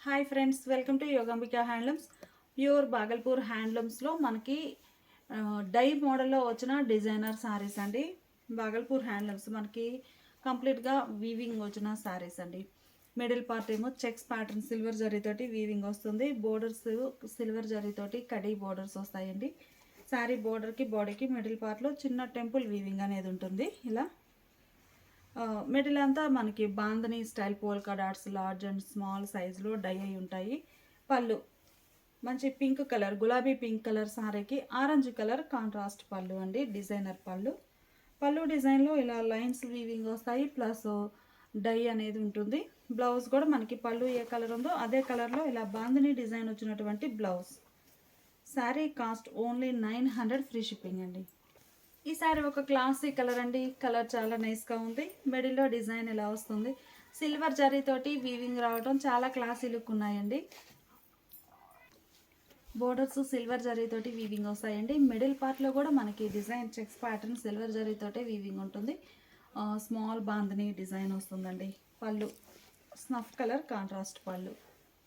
Hi friends, welcome to Yogambika handlooms. Pure Bhagalpur హ్యాండ్లూమ్స్లో మనకి dye మోడల్లో వచ్చిన డిజైనర్ శారీస్ అండి. బాగల్పూర్ హ్యాండ్లూమ్స్ మనకి కంప్లీట్గా వీవింగ్ వచ్చిన శారీస్ అండి. మిడిల్ పార్ట్ ఏమో చెక్స్ ప్యాటర్న్ సిల్వర్ జరీతోటి వీవింగ్ వస్తుంది. బోర్డర్స్ సిల్వర్ జరీతోటి కడీ బోర్డర్స్ వస్తాయండి. శారీ బోర్డర్కి బాడీకి మిడిల్ పార్ట్లో చిన్న టెంపుల్ వీవింగ్ అనేది ఉంటుంది. ఇలా మిడిల్ అంతా మనకి bandhani style polka dots large and small సైజులో డై అయి ఉంటాయి. పళ్ళు మంచి పింక్ కలర్, గులాబీ పింక్ కలర్ సారీకి ఆరెంజ్ కలర్ కాంట్రాస్ట్ పళ్ళు అండి. డిజైనర్ పళ్ళు డిజైన్లో ఇలా లైన్స్ వీవింగ్ వస్తాయి, ప్లస్ డై అనేది ఉంటుంది. బ్లౌజ్ కూడా మనకి పళ్ళు ఏ కలర్ ఉందో అదే కలర్లో ఇలా బాందని డిజైన్ వచ్చినటువంటి blouse. Sari cost only 900, free shipping అండి. ఈ సారీ ఒక క్లాసీ కలర్ అండి. కలర్ చాలా నైస్గా ఉంది. మిడిల్లో డిజైన్ ఎలా వస్తుంది, సిల్వర్ జరీతోటి వీవింగ్ రావడం చాలా క్లాసీ లుక్ ఉన్నాయండి. బోర్డర్స్ సిల్వర్ జరీతోటి వీవింగ్ వస్తాయండి. మిడిల్ పార్ట్లో కూడా మనకి డిజైన్ చెక్స్ ప్యాటర్న్ సిల్వర్ జరీతోటే వీవింగ్ ఉంటుంది. స్మాల్ బాందని డిజైన్ వస్తుందండి. పళ్ళు స్నఫ్ కలర్ కాంట్రాస్ట్ పళ్ళు,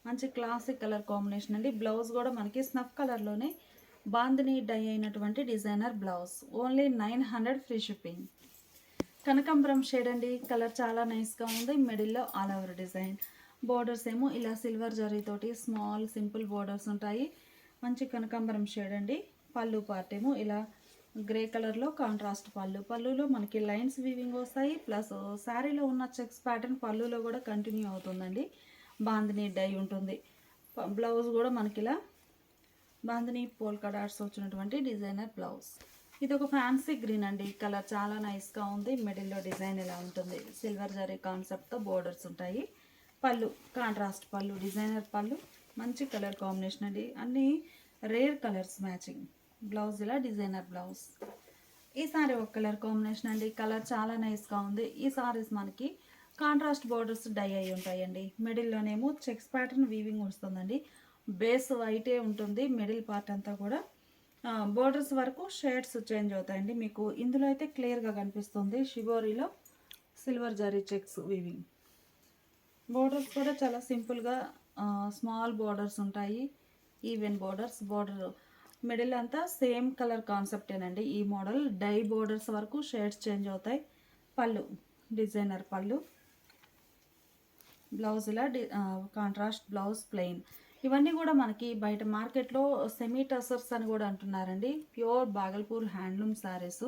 మంచి క్లాసిక్ కలర్ కాంబినేషన్ అండి. బ్లౌజ్ కూడా మనకి స్నఫ్ కలర్లోనే బాందిని డై అయినటువంటి designer blouse. Only 900, free shipping. కనకాంబరం షేడ్ అండి. కలర్ చాలా నైస్గా ఉంది. మిడిల్లో ఆల్ ఓవర్ డిజైన్. బోర్డర్స్ ఏమో ఇలా సిల్వర్ జరీతోటి స్మాల్ సింపుల్ బోర్డర్స్ ఉంటాయి. మంచి కనకాంబరం షేడ్ అండి. పళ్ళు పార్ట్ ఏమో ఇలా గ్రే కలర్లో కాంట్రాస్ట్ పళ్ళులో మనకి లైన్స్ వీవింగ్ వస్తాయి, ప్లస్ శారీలో ఉన్న చెక్స్ ప్యాటర్న్ పళ్ళులో కూడా కంటిన్యూ అవుతుందండి. బాందిని డై ఉంటుంది. బ్లౌజ్ కూడా మనకి ఇలా బాందిని పోల్కా డాట్స్ వచ్చినటువంటి డిజైనర్ బ్లౌజ్. ఇది ఒక ఫ్యాన్సీ గ్రీన్ అండి. కలర్ చాలా నైస్గా ఉంది. మిడిల్లో డిజైన్ ఎలా ఉంటుంది, సిల్వర్ జరీ కాన్సెప్ట్తో బోర్డర్స్ ఉంటాయి. పళ్ళు కాంట్రాస్ట్ పళ్ళు, డిజైనర్ పళ్ళు, మంచి కలర్ కాంబినేషన్ అండి. అన్నీ రేర్ కలర్స్ మ్యాచింగ్. బ్లౌజ్ ఇలా డిజైనర్ బ్లౌజ్. ఈ సారీ ఒక కలర్ కాంబినేషన్ అండి. కలర్ చాలా నైస్గా ఉంది. ఈ సారీస్ మనకి కాంట్రాస్ట్ బోర్డర్స్ డై అయి ఉంటాయండి. మిడిల్లోనేమో చెక్స్ ప్యాటర్న్ వీవింగ్ వస్తుందండి. బేస్ వైటే ఉంటుంది. మిడిల్ పార్ట్ అంతా కూడా బోర్డర్స్ వరకు షేడ్స్ చేంజ్ అవుతాయండి. మీకు ఇందులో అయితే క్లియర్గా కనిపిస్తుంది. షిబోరీలో silver zari checks weaving. Borders కూడా చాలా సింపుల్గా స్మాల్ బోర్డర్స్ ఉంటాయి. ఈవెన్ బోర్డర్ మిడిల్ అంతా సేమ్ కలర్ కాన్సెప్టేనండి. ఈ మోడల్ డై బోర్డర్స్ వరకు షేడ్స్ చేంజ్ అవుతాయి. పళ్ళు డిజైనర్ పళ్ళు, బ్లౌజ్ ఇలా కాంట్రాస్ట్ బ్లౌజ్ ప్లెయిన్. ఇవన్నీ కూడా మనకి బయట మార్కెట్లో సెమీ టసర్స్ అని కూడా అంటున్నారండి. Pure Bhagalpur handloom saris.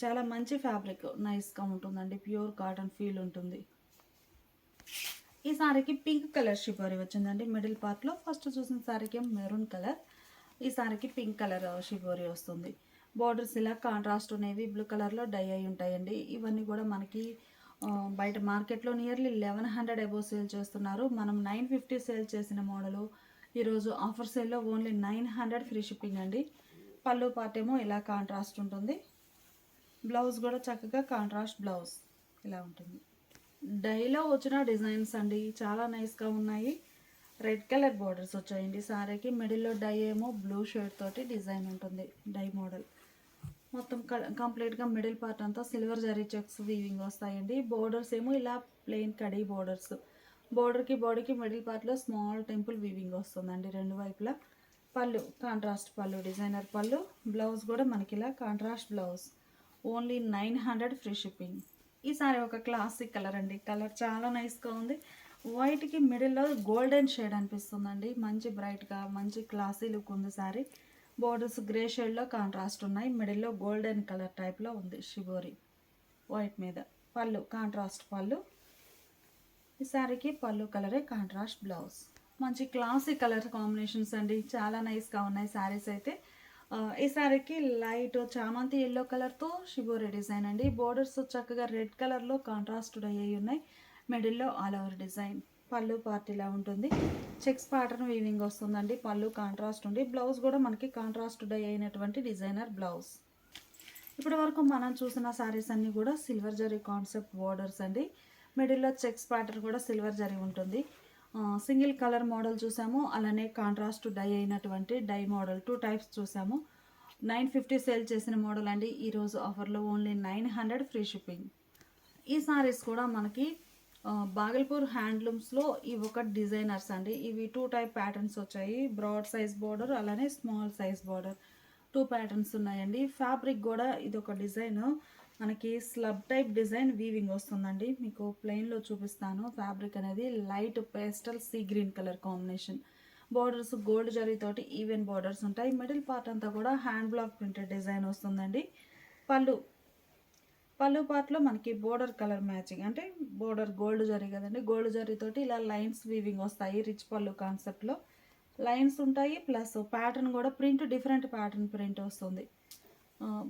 చాలా మంచి ఫ్యాబ్రిక్, నైస్గా ఉంటుందండి. ప్యూర్ కాటన్ ఫీల్ ఉంటుంది. ఈ శారీకి పింక్ కలర్ షిబోరీ వచ్చిందండి. మిడిల్ పార్ట్లో ఫస్ట్ చూసిన శారీకి మెరూన్ కలర్, ఈ శారీకి పింక్ కలర్ షిబోరీ వస్తుంది. బోర్డర్స్ ఇలా కాంట్రాస్ట్ నేవీ బ్లూ కలర్లో డై అయి ఉంటాయండి. ఇవన్నీ కూడా మనకి బయట మార్కెట్లో నియర్లీ 1100 అబోవ్ సేల్ చేస్తున్నారు. మనం 950 సేల్ చేసిన మోడలు ఈరోజు ఆఫర్ సేల్లో ఓన్లీ 900, ఫ్రీ షిప్పింగ్ అండి. పళ్ళు పార్ట్ ఏమో ఇలా కాంట్రాస్ట్ ఉంటుంది. బ్లౌజ్ కూడా చక్కగా కాంట్రాస్ట్ బ్లౌజ్ ఇలా ఉంటుంది. డైలో వచ్చిన డిజైన్స్ అండి, చాలా నైస్గా ఉన్నాయి. రెడ్ కలర్ బోర్డర్స్ వచ్చాయండి సారీకి. మిడిల్లో డై ఏమో బ్లూ షేడ్ తోటి డిజైన్ ఉంటుంది. డై మోడల్ మొత్తం కంప్లీట్గా మిడిల్ పార్ట్ అంతా సిల్వర్ జరీ చెక్స్ వీవింగ్ వస్తాయండి. బోర్డర్స్ ఏమో ఇలా ప్లెయిన్ కడీ బోర్డర్స్. బోర్డర్కి బాడీకి మిడిల్ పార్ట్లో స్మాల్ టెంపుల్ వీవింగ్ వస్తుందండి రెండు వైపులా. పళ్ళు కాంట్రాస్ట్ పళ్ళు, డిజైనర్ పళ్ళు. బ్లౌజ్ కూడా మనకి ఇలా contrast blouse. Only 900, free shipping. ఈసారి ఒక క్లాసిక్ కలర్ అండి. కలర్ చాలా నైస్గా ఉంది. వైట్కి మిడిల్లో గోల్డెన్ షేడ్ అనిపిస్తుందండి. మంచి బ్రైట్గా మంచి క్లాసీ లుక్ ఉంది సారీ. బోర్డర్స్ గ్రే షేడ్లో కాంట్రాస్ట్ ఉన్నాయి. మిడిల్లో గోల్డెన్ కలర్ టైప్లో ఉంది షిబోరి వైట్ మీద. పళ్ళు కాంట్రాస్ట్ పళ్ళు. ఈ శారీకి పళ్ళు కలరే కాంట్రాస్ట్ బ్లౌజ్. మంచి క్లాసీ కలర్ కాంబినేషన్స్ అండి. చాలా నైస్గా ఉన్నాయి శారీస్ అయితే. ఈ శారీకి లైట్ చామంతి ఎల్లో కలర్తో షిబోరి డిజైన్ అండి. బోర్డర్స్ చక్కగా రెడ్ కలర్లో కాంట్రాస్ట్ అయ్యి ఉన్నాయి. మిడిల్లో ఆల్ ఓవర్ డిజైన్. పళ్ళు పార్ట్ ఇలా ఉంటుంది. చెక్స్ ప్యాటర్న్ వీవింగ్ వస్తుందండి. పళ్ళు కాంట్రాస్ట్ ఉంది. బ్లౌజ్ కూడా మనకి కాంట్రాస్ట్ డై అయినటువంటి డిజైనర్ బ్లౌజ్. ఇప్పటి వరకు మనం చూసిన శారీస్ అన్నీ కూడా సిల్వర్ జరీ కాన్సెప్ట్ బోర్డర్స్ అండి. మిడిల్లో చెక్స్ ప్యాటర్న్ కూడా సిల్వర్ జరీ ఉంటుంది. సింగిల్ కలర్ మోడల్ చూసాము, అలానే కాంట్రాస్ట్ డై అయినటువంటి డై మోడల్ 2 టైప్స్ చూసాము. 950 సేల్ చేసిన మోడల్ అండి. ఈరోజు ఆఫర్లో ఓన్లీ 900, ఫ్రీ షిప్పింగ్. ఈ శారీస్ కూడా మనకి బాగల్పూర్ హ్యాండ్లూమ్స్లో ఇవి ఒక డిజైనర్స్ అండి. ఇవి 2 టైప్ ప్యాటర్న్స్ వచ్చాయి. బ్రాడ్ సైజ్ బోర్డర్ అలానే స్మాల్ సైజ్ బోర్డర్ 2 ప్యాటర్న్స్ ఉన్నాయండి. ఫ్యాబ్రిక్ కూడా ఇదొక డిజైన్ మనకి స్లబ్ టైప్ డిజైన్ వీవింగ్ వస్తుందండి. మీకు ప్లెయిన్లో చూపిస్తాను. ఫ్యాబ్రిక్ అనేది light pastel sea green colour combination. Borders gold జరీతోటి ఈవెన్ బోర్డర్స్ ఉంటాయి. మిడిల్ పార్ట్ అంతా కూడా హ్యాండ్ బ్లాక్ ప్రింటెడ్ డిజైన్ వస్తుందండి. పళ్ళు పార్ట్లో మనకి బోర్డర్ కలర్ మ్యాచింగ్ అంటే బోర్డర్ గోల్డ్ జరీ కదండి. గోల్డ్ జరీతోటి ఇలా లైన్స్ వీవింగ్ వస్తాయి. రిచ్ పళ్ళు కాన్సెప్ట్లో లైన్స్ ఉంటాయి. ప్లస్ ప్యాటర్న్ కూడా ప్రింట్ డిఫరెంట్ ప్యాటర్న్ ప్రింట్ వస్తుంది.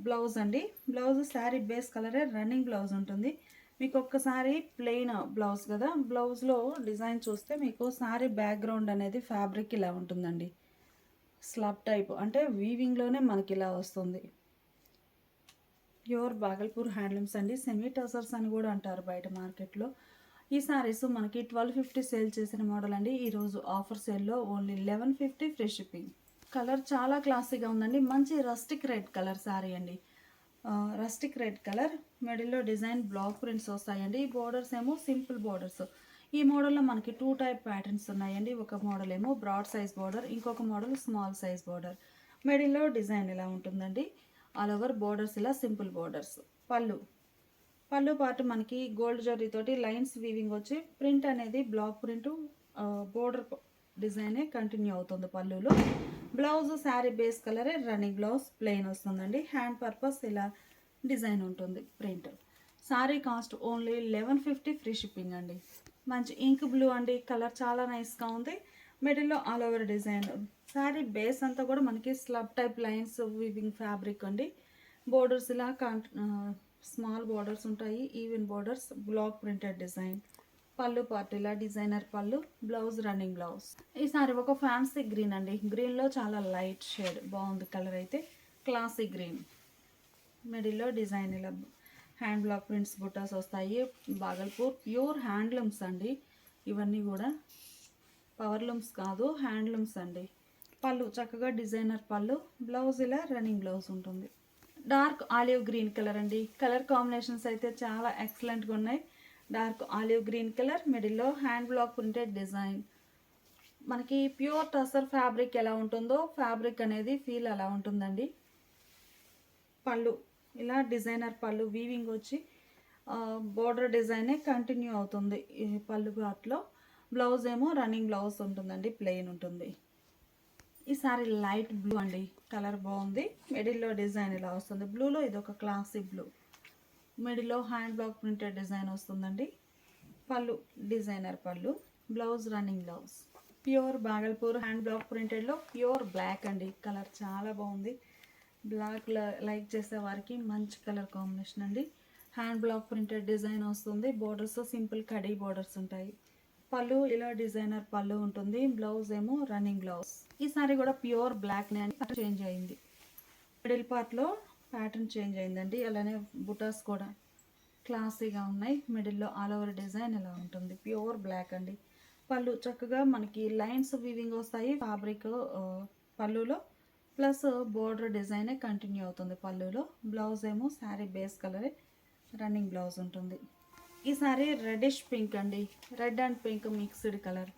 బ్లౌజ్ అండి. బ్లౌజ్ శారీ బేస్ కలరే రన్నింగ్ బ్లౌజ్ ఉంటుంది. మీకు ఒక్కసారి ప్లెయిన్ బ్లౌజ్ కదా, బ్లౌజ్లో డిజైన్ చూస్తే మీకు శారీ బ్యాక్గ్రౌండ్ అనేది ఫ్యాబ్రిక్ ఇలా ఉంటుందండి. స్లబ్ టైప్ అంటే వీవింగ్లోనే మనకి ఇలా వస్తుంది. ప్యూర్ బాగల్పూర్ హ్యాండ్లూమ్స్ అండి. సెమీ టసర్స్ అని కూడా అంటారు బయట మార్కెట్లో. ఈ సారీస్ మనకి 1250 సేల్ చేసిన మోడల్ అండి. ఈరోజు ఆఫర్ సేల్లో ఓన్లీ 1150 ఫ్రీ షిప్పింగ్. కలర్ చాలా క్లాసీగా ఉందండి. మంచి రస్టిక్ రెడ్ కలర్ సారీ అండి. రస్టిక్ రెడ్ కలర్ మిడిల్లో డిజైన్ బ్లాక్ ప్రింట్స్ వస్తాయండి. బోర్డర్స్ ఏమో సింపుల్ బోర్డర్స్. ఈ మోడల్లో మనకి 2 టైప్ ప్యాటర్న్స్ ఉన్నాయండి. ఒక మోడల్ ఏమో బ్రాడ్ సైజ్ బోర్డర్, ఇంకొక మోడల్ స్మాల్ సైజ్ బోర్డర్. మిడిల్లో డిజైన్ ఇలా ఉంటుందండి. ఆల్ ఓవర్ బోర్డర్స్ ఇలా సింపుల్ బోర్డర్స్. పళ్ళు పార్ట్ మనకి గోల్డ్ జరీతోటి లైన్స్ వీవింగ్ వచ్చి ప్రింట్ అనేది బ్లాక్ ప్రింట్ బోర్డర్ డిజైనే కంటిన్యూ అవుతుంది పళ్ళులో. బ్లౌజ్ శారీ బేస్ కలరే రన్నింగ్ బ్లౌజ్ ప్లెయిన్ వస్తుందండి. హ్యాండ్ పర్పస్ ఇలా డిజైన్ ఉంటుంది print. Sari cost only 1150 free shipping అండి. మంచి ఇంక్ బ్లూ అండి. కలర్ చాలా నైస్గా ఉంది. మిడిల్లో all over design. Sari base అంతా కూడా మనకి slub type lines weaving fabric అండి. బోర్డర్స్ ఇలా స్మాల్ బోర్డర్స్ ఉంటాయి. Even borders black printed design. పళ్ళు పార్ట్ ఇలా డిజైనర్ పళ్ళు. Blouse running blouse. ఈ సారీ ఒక ఫ్యాన్సీ గ్రీన్ అండి. గ్రీన్లో చాలా లైట్ షేడ్ బాగుంది కలర్ అయితే. Classy green. మిడిల్లో డిజైన్ ఇలా హ్యాండ్ బ్లాక్ ప్రింట్స్ బుట్టాస్ వస్తాయి. బాగల్పూర్ ప్యూర్ హ్యాండ్లూమ్స్ అండి. ఇవన్నీ కూడా పవర్లూమ్స్ కాదు, హ్యాండ్లూమ్స్ అండి. పళ్ళు చక్కగా డిజైనర్ పళ్ళు. బ్లౌజ్ ఇలా రన్నింగ్ బ్లౌజ్ ఉంటుంది. డార్క్ ఆలివ్ గ్రీన్ కలర్ అండి. కలర్ కాంబినేషన్స్ అయితే చాలా ఎక్సలెంట్గా ఉన్నాయి. డార్క్ ఆలివ్ గ్రీన్ కలర్ మిడిల్లో హ్యాండ్ బ్లాక్ ప్రింటెడ్ డిజైన్. మనకి ప్యూర్ టసర్ ఫ్యాబ్రిక్ ఎలా ఉంటుందో ఫ్యాబ్రిక్ అనేది ఫీల్ అలా ఉంటుందండి. పళ్ళు ఇలా డిజైనర్ పళ్ళు వీవింగ్ వచ్చి బోర్డర్ డిజైనే కంటిన్యూ అవుతుంది ఈ పళ్ళు పార్ట్లో. బ్లౌజ్ ఏమో రన్నింగ్ బ్లౌజ్ ఉంటుందండి. ప్లెయిన్ ఉంటుంది. ఈ సారీ లైట్ బ్లూ అండి. కలర్ బాగుంది. మిడిల్లో డిజైన్ ఇలా వస్తుంది. బ్లూలో ఇది ఒక క్లాసిక్ బ్లూ. మిడిల్లో హ్యాండ్ బ్లాక్ ప్రింటెడ్ డిజైన్ వస్తుందండి. పళ్ళు డిజైనర్ పళ్ళు. Blouse running blouse. Pure Bhagalpur hand block ప్రింటెడ్లో ప్యూర్ బ్లాక్ అండి. కలర్ చాలా బాగుంది. బ్లాక్ లైక్ చేసే వారికి మంచి కలర్ కాంబినేషన్ అండి. హ్యాండ్ బ్లాక్ ప్రింటెడ్ డిజైన్ వస్తుంది. బోర్డర్స్ సింపుల్ కడీ బోర్డర్స్ ఉంటాయి. పళ్ళు ఇలా డిజైనర్ పళ్ళు ఉంటుంది. బ్లౌజ్ ఏమో రన్నింగ్ బ్లౌజ్. ఈ సారీ కూడా ప్యూర్ బ్లాక్ చేంజ్ అయింది. మిడిల్ పార్ట్లో ప్యాటర్న్ చేంజ్ అయిందండి. అలానే బుటాస్ కూడా క్లాసీగా ఉన్నాయి. మిడిల్లో ఆల్ ఓవర్ డిజైన్ ఇలా ఉంటుంది. ప్యూర్ బ్లాక్ అండి. పళ్ళు చక్కగా మనకి లైన్స్ వీవింగ్ వస్తాయి ఫ్యాబ్రిక్ పళ్ళులో. ప్లస్ బోర్డర్ డిజైనే కంటిన్యూ అవుతుంది పళ్ళులో. బ్లౌజ్ ఏమో శారీ బేస్ కలరే రన్నింగ్ బ్లౌజ్ ఉంటుంది. ఈ సారీ రెడిష్ పింక్ అండి. Red and pink mixed colour.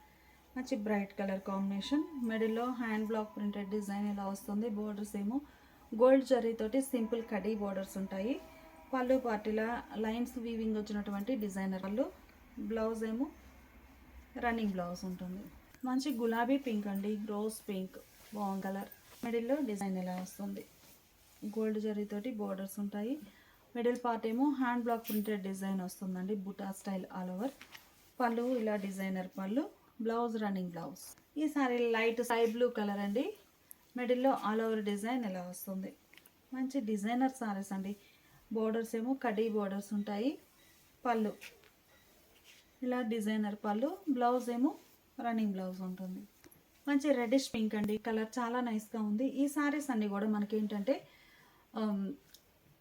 మంచి బ్రైట్ కలర్ కాంబినేషన్. మిడిల్లో హ్యాండ్ బ్లాక్ ప్రింటెడ్ డిజైన్ ఇలా వస్తుంది. బోర్డర్స్ ఏమో గోల్డ్ జరీతోటి సింపుల్ కడీ బోర్డర్స్ ఉంటాయి. పళ్ళు పార్టీలా లైన్స్ వీవింగ్ వచ్చినటువంటి డిజైనర్ పళ్ళు. బ్లౌజ్ ఏమో రన్నింగ్ బ్లౌజ్ ఉంటుంది. మంచి గులాబీ పింక్ అండి. రోజ్ పింక్ బాగుంది కలర్. మిడిల్లో డిజైన్ ఇలా వస్తుంది. గోల్డ్ జరీతోటి బోర్డర్స్ ఉంటాయి. మిడిల్ పార్ట్ ఏమో హ్యాండ్ బ్లాక్ ప్రింటెడ్ డిజైన్ వస్తుందండి. బుటా స్టైల్ ఆల్ ఓవర్. పళ్ళు ఇలా డిజైనర్ పళ్ళు. Blouse running blouse. ఈ sari light sky blue colour అండి. మిడిల్లో ఆల్ ఓవర్ డిజైన్ ఇలా వస్తుంది. మంచి డిజైనర్ సారీస్ అండి. బోర్డర్స్ ఏమో కడీ బోర్డర్స్ ఉంటాయి. పళ్ళు ఇలా డిజైనర్ పళ్ళు. బ్లౌజ్ ఏమో రన్నింగ్ బ్లౌజ్ ఉంటుంది. మంచి రెడిష్ పింక్ అండి. కలర్ చాలా నైస్గా ఉంది. ఈ సారీస్ అన్నీ కూడా మనకి ఏంటంటే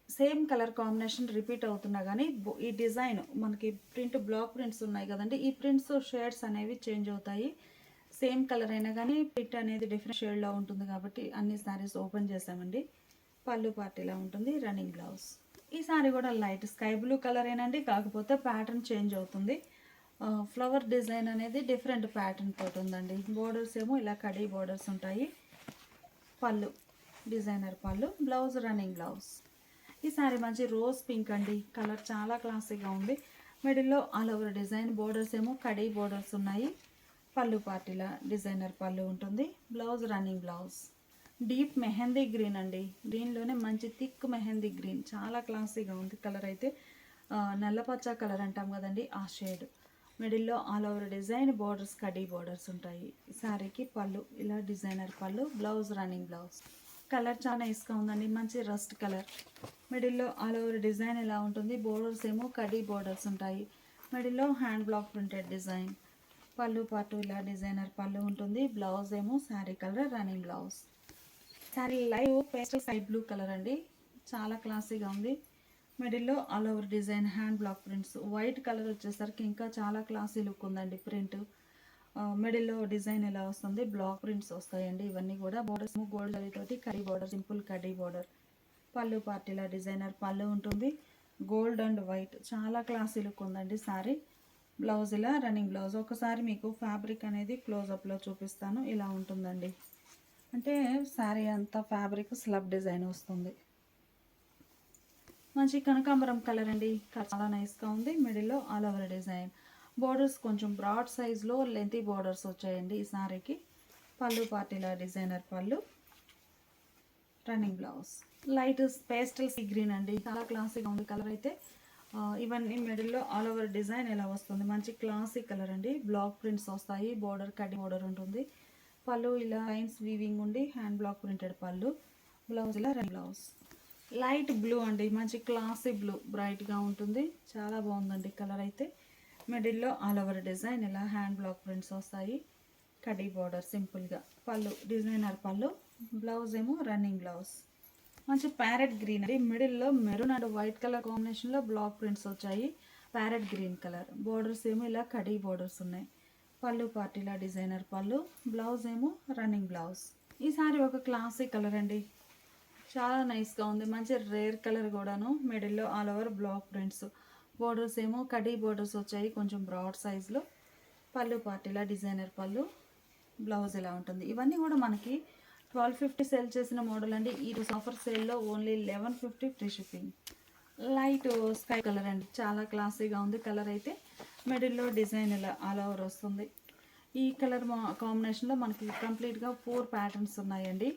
సేమ్ కలర్ కాంబినేషన్ రిపీట్ అవుతున్నా కానీ ఈ డిజైన్ మనకి ప్రింట్ బ్లాక్ ప్రింట్స్ ఉన్నాయి కదండి. ఈ ప్రింట్స్ షేడ్స్ అనేవి చేంజ్ అవుతాయి. సేమ్ కలర్ అయినా కానీ ప్రింట్ అనేది డిఫరెంట్ షేడ్లో ఉంటుంది కాబట్టి అన్ని సారీస్ ఓపెన్ చేసామండి. పళ్ళు పార్టీలా ఉంటుంది. Running blouse. ఈ సారీ కూడా లైట్ స్కై బ్లూ కలర్ ఏనండి. కాకపోతే ప్యాటర్న్ చేంజ్ అవుతుంది. ఫ్లవర్ డిజైన్ అనేది డిఫరెంట్ ప్యాటర్న్ తోటి ఉందండి. బోర్డర్స్ ఏమో ఇలా కడీ బోర్డర్స్ ఉంటాయి. పళ్ళు డిజైనర్ పళ్ళు, బ్లౌజ్ రన్నింగ్ బ్లౌజ్. ఈ సారీ మంచి రోజ్ పింక్ అండి, కలర్ చాలా క్లాసీగా ఉంది. మిడిల్లో ఆల్ ఓవర్ డిజైన్, బోర్డర్స్ ఏమో కడీ బోర్డర్స్ ఉన్నాయి. పళ్ళు పార్టీలా డిజైనర్ పళ్ళు ఉంటుంది. Blouse running blouse. Deep mehndi green అండి, దీనిలోనే మంచి థిక్ మెహందీ గ్రీన్, చాలా క్లాసీగా ఉంది. కలర్ అయితే నల్లపచ్చ కలర్ అంటాం కదండి, ఆ షేడ్. మిడిల్లో ఆల్ ఓవర్ డిజైన్, బోర్డర్స్ కడీ బోర్డర్స్ ఉంటాయి. శారీకి పళ్ళు ఇలా డిజైనర్ పళ్ళు, బ్లౌజ్ రన్నింగ్ బ్లౌజ్. కలర్ చాలా నైస్గా ఉందండి, మంచి రస్ట్ కలర్. మిడిల్లో ఆల్ ఓవర్ డిజైన్ ఇలా ఉంటుంది. బోర్డర్స్ ఏమో కడీ బోర్డర్స్ ఉంటాయి. మిడిల్లో హ్యాండ్ బ్లాక్ ప్రింటెడ్ డిజైన్. పళ్ళు పాటు ఇలా డిజైనర్ పళ్ళు ఉంటుంది. బ్లౌజ్ ఏమో sari colour running blouse. Sari light pastel sky blue colour అండి, చాలా క్లాసీగా ఉంది. మిడిల్లో all over design, hand block prints. White colour వచ్చేసరికి ఇంకా చాలా క్లాసీ లుక్ ఉందండి ప్రింట్. మిడిల్లో డిజైన్ ఎలా వస్తుంది, బ్లాక్ ప్రింట్స్ వస్తాయండి. ఇవన్నీ కూడా బోర్డర్స్ గోల్డ్ జరీతోటి కడీ బోర్డర్, సింపుల్ కడీ బోర్డర్. పళ్ళు పార్టీలా డిజైనర్ పళ్ళు ఉంటుంది. గోల్డ్ అండ్ వైట్, చాలా క్లాసీ లుక్ ఉందండి శారీ. బ్లౌజ్ ఇలా రన్నింగ్ బ్లౌజ్. ఒకసారి మీకు ఫ్యాబ్రిక్ అనేది క్లోజప్లో చూపిస్తాను. ఇలా ఉంటుందండి, అంటే శారీ అంతా ఫ్యాబ్రిక్ స్లబ్ డిజైన్ వస్తుంది. మంచి కనకాంబరం కలర్ అండి, చాలా నైస్గా ఉంది. మిడిల్లో ఆల్ ఓవర్ డిజైన్, బోర్డర్స్ కొంచెం బ్రాడ్ సైజ్లో లెంతీ బోర్డర్స్ వచ్చాయండి ఈ శారీకి. పళ్ళు పార్టీలా డిజైనర్ పళ్ళు, running blouse. Light pastel sea green అండి, చాలా క్లాసీగా ఉంది కలర్ అయితే. ఇవన్నీ మిడిల్లో ఆల్ ఓవర్ డిజైన్ ఎలా వస్తుంది, మంచి క్లాసీ కలర్ అండి. బ్లాక్ ప్రింట్స్ వస్తాయి, బోర్డర్ కడ్డీ బోర్డర్ ఉంటుంది. పళ్ళు ఇలా లైన్స్ వీవింగ్ ఉండి హ్యాండ్ బ్లాక్ ప్రింటెడ్ పళ్ళు. బ్లౌజ్ ఇలా రన్నింగ్ బ్లౌజ్. లైట్ బ్లూ అండి, మంచి క్లాసీ బ్లూ, బ్రైట్గా ఉంటుంది. చాలా బాగుందండి కలర్ అయితే. మిడిల్లో ఆల్ ఓవర్ డిజైన్ ఇలా హ్యాండ్ బ్లాక్ ప్రింట్స్ వస్తాయి. కడీ బోర్డర్ సింపుల్గా. పళ్ళు డిజైనర్ పళ్ళు, బ్లౌజ్ ఏమో రన్నింగ్ బ్లౌజ్. మంచి ప్యారెట్ గ్రీన్ అండి, మిడిల్లో మెరూన్ అండ్ వైట్ కలర్ కాంబినేషన్లో బ్లాక్ ప్రింట్స్ వచ్చాయి. Parrot green colour. బోర్డర్స్ ఏమో ఇలా కడీ బోర్డర్స్ ఉన్నాయి. పళ్ళు పార్టీలా డిజైనర్ పళ్ళు, బ్లౌజ్ ఏమో రన్నింగ్ బ్లౌజ్. ఈ సారీ ఒక క్లాసీ కలర్ అండి, చాలా నైస్గా ఉంది. మంచి రేర్ కలర్ కూడాను. మిడిల్లో all over block prints. Borders ఏమో కడీ బోర్డర్స్ వచ్చాయి కొంచెం బ్రాడ్ సైజ్లో. పళ్ళు పార్టీలా డిజైనర్ పళ్ళు, బ్లౌజ్ ఇలా ఉంటుంది. ఇవన్నీ కూడా మనకి 1250 సేల్ చేసిన మోడల్ అండి. ఈ ఆఫర్ సేల్లో only 1150 free shipping. Light sky colour అండి, చాలా క్లాసీగా ఉంది కలర్ అయితే. మిడిల్లో డిజైన్ ఇలా ఆల్ ఓవర్ వస్తుంది. ఈ కలర్ కాంబినేషన్లో మనకి కంప్లీట్గా 4 ప్యాటర్న్స్ ఉన్నాయండి.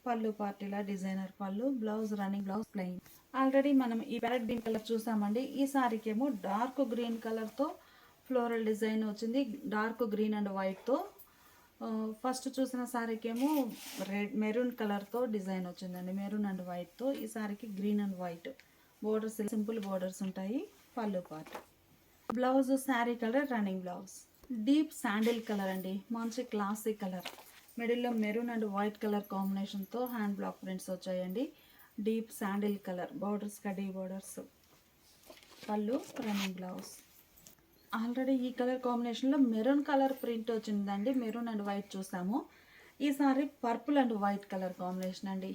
పళ్ళు పార్టీలా డిజైనర్ పళ్ళు, blouse running blouse plain. Already మనం ఈ ప్యారెట్ గ్రీన్ కలర్ చూసామండి. ఈ సారీకి ఏమో డార్క్ గ్రీన్ కలర్తో ఫ్లోరల్ డిజైన్ వచ్చింది, డార్క్ గ్రీన్ అండ్ వైట్తో. ఫస్ట్ చూసిన సారీకి ఏమో మెరూన్ కలర్తో డిజైన్ వచ్చిందండి, మెరూన్ అండ్ వైట్తో. ఈ సారీకి green and white. Borders simple borders ఉంటాయి. పళ్ళు part. Blouse sari colour running blouse. Deep sandal colour అండి, మంచి క్లాసీ కలర్. మిడిల్లో మెరూన్ అండ్ వైట్ కలర్ కాంబినేషన్తో హ్యాండ్ బ్లాక్ ప్రింట్స్ వచ్చాయండి. డీప్ శాండిల్ కలర్, బోర్డర్స్ కడీ బోర్డర్స్. పళ్ళు రన్నింగ్ బ్లౌజ్. ఆల్రెడీ ఈ కలర్ కాంబినేషన్లో మెరూన్ కలర్ ప్రింట్ వచ్చిందండి, మెరూన్ అండ్ వైట్ చూసాము. ఈసారి purple and white colour combination అండి.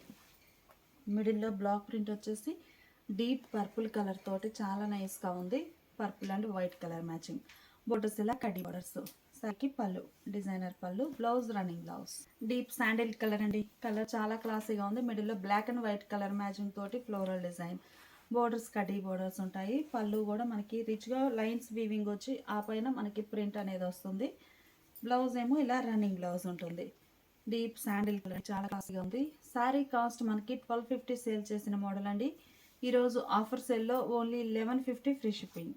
మిడిల్లో బ్లాక్ ప్రింట్ వచ్చేసి డీప్ పర్పుల్ కలర్ తోటి చాలా నైస్గా ఉంది. Purple and white colour matching. Borders ఇలా కడ్డీ బోర్డర్స్. సారీకి పళ్ళు డిజైనర్ పళ్ళు, blouse running blouse. Deep sandal colour అండి, కలర్ చాలా క్లాసీగా ఉంది. మిడిల్లో black and white colour matching తోటి ఫ్లోరల్ డిజైన్. బోర్డర్స్ కడ్డీ బోర్డర్స్ ఉంటాయి. పళ్ళు కూడా మనకి రిచ్గా లైన్స్ వీవింగ్ వచ్చి ఆ పైన మనకి ప్రింట్ అనేది వస్తుంది. బ్లౌజ్ ఏమో ఇలా రన్నింగ్ బ్లౌజ్ ఉంటుంది. డీప్ శాండిల్ కలర్, చాలా క్లాసీగా ఉంది. శారీ కాస్ట్ మనకి 1250 సేల్ చేసిన మోడల్ అండి. ఈరోజు ఆఫర్ సేల్లో ఓన్లీ 1150 ఫ్రీ షిప్పింగ్.